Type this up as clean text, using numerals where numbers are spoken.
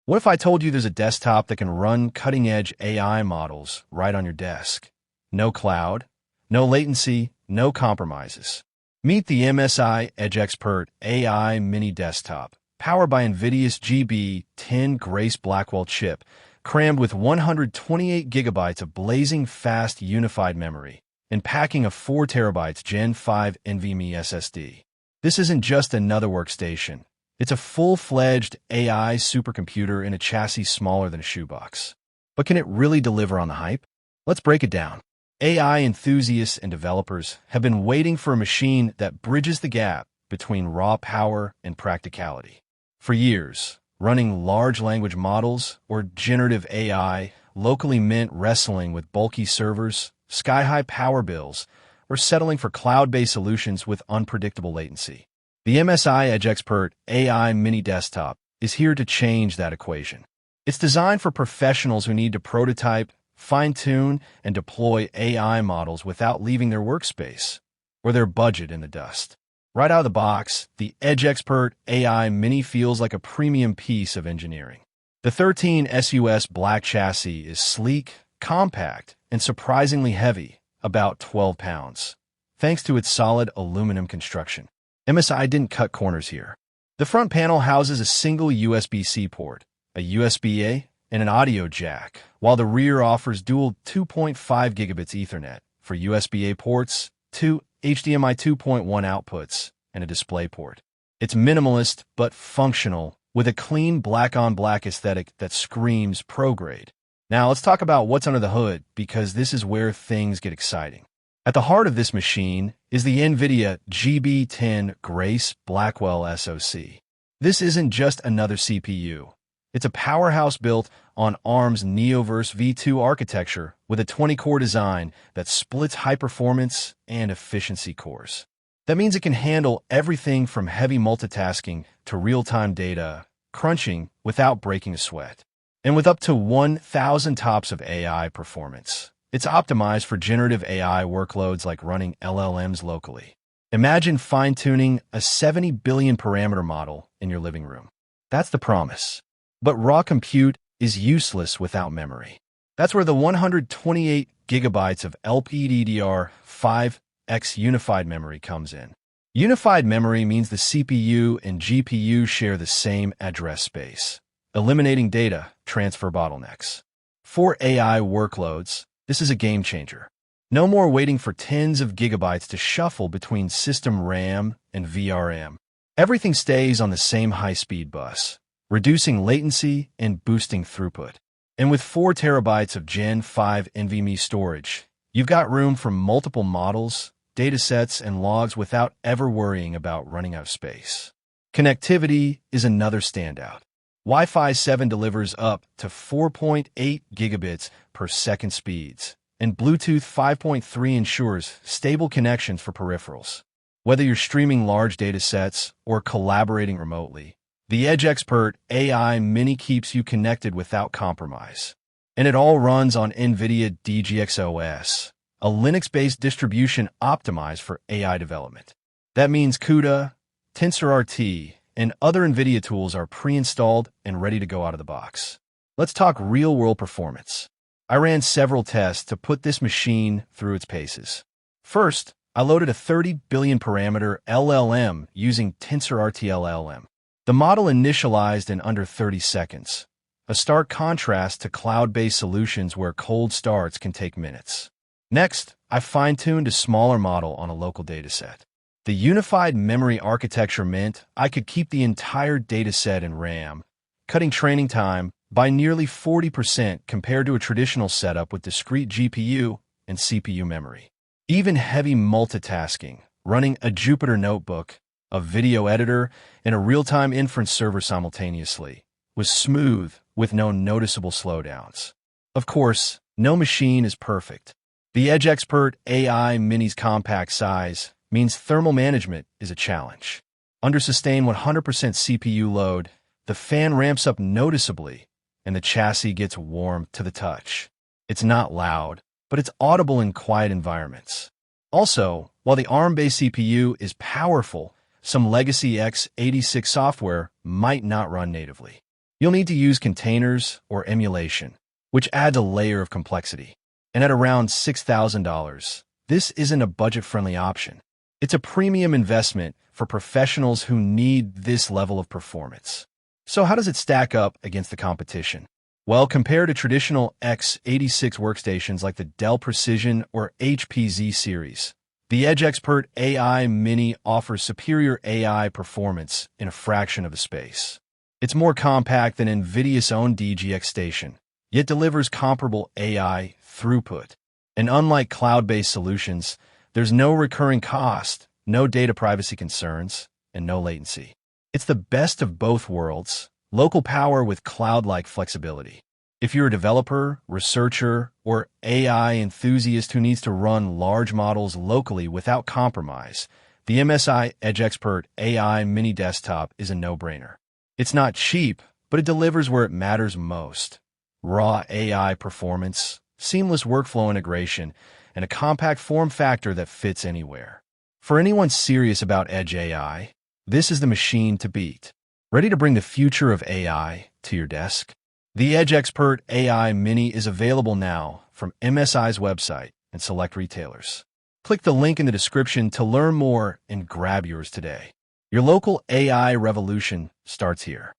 What if I told you there's a desktop that can run cutting-edge AI models right on your desk? No cloud, no latency, no compromises. Meet the MSI EdgeXpert AI Mini desktop, powered by NVIDIA's GB10 Grace Blackwell chip, crammed with 128 gigabytes of blazing fast unified memory, and packing a 4 terabytes Gen 5 NVMe SSD. This isn't just another workstation. It's a full-fledged AI supercomputer in a chassis smaller than a shoebox. But can it really deliver on the hype? Let's break it down. AI enthusiasts and developers have been waiting for a machine that bridges the gap between raw power and practicality. For years, running large language models or generative AI locally meant wrestling with bulky servers, sky-high power bills, or settling for cloud-based solutions with unpredictable latency. The MSI EdgeXpert AI Mini desktop is here to change that equation. It's designed for professionals who need to prototype, fine-tune, and deploy AI models without leaving their workspace or their budget in the dust. Right out of the box, the EdgeXpert AI Mini feels like a premium piece of engineering. The 13 SUS black chassis is sleek, compact, and surprisingly heavy, about 12 pounds, thanks to its solid aluminum construction. MSI didn't cut corners here. The front panel houses a single USB-C port, a USB-A, and an audio jack, while the rear offers dual 2.5 gigabits Ethernet for USB-A ports, two HDMI 2.1 outputs, and a DisplayPort. It's minimalist but functional, with a clean black-on-black aesthetic that screams pro-grade. Now let's talk about what's under the hood, because this is where things get exciting. At the heart of this machine is the NVIDIA GB10 Grace Blackwell SoC. This isn't just another CPU. It's a powerhouse built on ARM's Neoverse V2 architecture with a 20-core design that splits high-performance and efficiency cores. That means it can handle everything from heavy multitasking to real-time data crunching without breaking a sweat. And with up to 1,000 TOPS of AI performance, it's optimized for generative AI workloads like running LLMs locally. Imagine fine-tuning a 70 billion parameter model in your living room. That's the promise. But raw compute is useless without memory. That's where the 128 gigabytes of LPDDR5X unified memory comes in. Unified memory means the CPU and GPU share the same address space, eliminating data transfer bottlenecks. For AI workloads, this is a game changer. No more waiting for tens of gigabytes to shuffle between system RAM and VRM. Everything stays on the same high-speed bus, reducing latency and boosting throughput. And with 4 terabytes of Gen 5 NVMe storage, you've got room for multiple models, datasets, and logs without ever worrying about running out of space. Connectivity is another standout. Wi-Fi 7 delivers up to 4.8 gigabits per second speeds, and Bluetooth 5.3 ensures stable connections for peripherals. Whether you're streaming large datasets or collaborating remotely, the EdgeXpert AI Mini keeps you connected without compromise. And it all runs on NVIDIA DGX OS, a Linux-based distribution optimized for AI development. That means CUDA, TensorRT, and other NVIDIA tools are pre-installed and ready to go out of the box. Let's talk real-world performance. I ran several tests to put this machine through its paces. First, I loaded a 30 billion parameter LLM using TensorRT LLM. The model initialized in under 30 seconds, a stark contrast to cloud-based solutions where cold starts can take minutes. Next, I fine-tuned a smaller model on a local dataset. The unified memory architecture meant I could keep the entire dataset in RAM, cutting training time by nearly 40% compared to a traditional setup with discrete GPU and CPU memory. Even heavy multitasking, running a Jupyter notebook, a video editor, and a real-time inference server simultaneously, was smooth with no noticeable slowdowns. Of course, no machine is perfect. The EdgeXpert AI Mini's compact size means thermal management is a challenge. Under sustained 100% CPU load, the fan ramps up noticeably, and the chassis gets warm to the touch. It's not loud, but it's audible in quiet environments. Also, while the ARM-based CPU is powerful, some legacy x86 software might not run natively. You'll need to use containers or emulation, which adds a layer of complexity. And at around $6,000, this isn't a budget-friendly option. It's a premium investment for professionals who need this level of performance. So how does it stack up against the competition? Well, compared to traditional x86 workstations like the Dell Precision or HP Z series, the EdgeXpert AI Mini offers superior AI performance in a fraction of the space. It's more compact than NVIDIA's own DGX station, yet delivers comparable AI throughput. And unlike cloud-based solutions, there's no recurring cost, no data privacy concerns, and no latency. It's the best of both worlds, local power with cloud-like flexibility. If you're a developer, researcher, or AI enthusiast who needs to run large models locally without compromise, the MSI EdgeXpert AI Mini desktop is a no-brainer. It's not cheap, but it delivers where it matters most. Raw AI performance, seamless workflow integration, and a compact form factor that fits anywhere. For anyone serious about Edge AI, this is the machine to beat. Ready to bring the future of AI to your desk? The EdgeXpert AI Mini is available now from MSI's website and select retailers. Click the link in the description to learn more and grab yours today. Your local AI revolution starts here.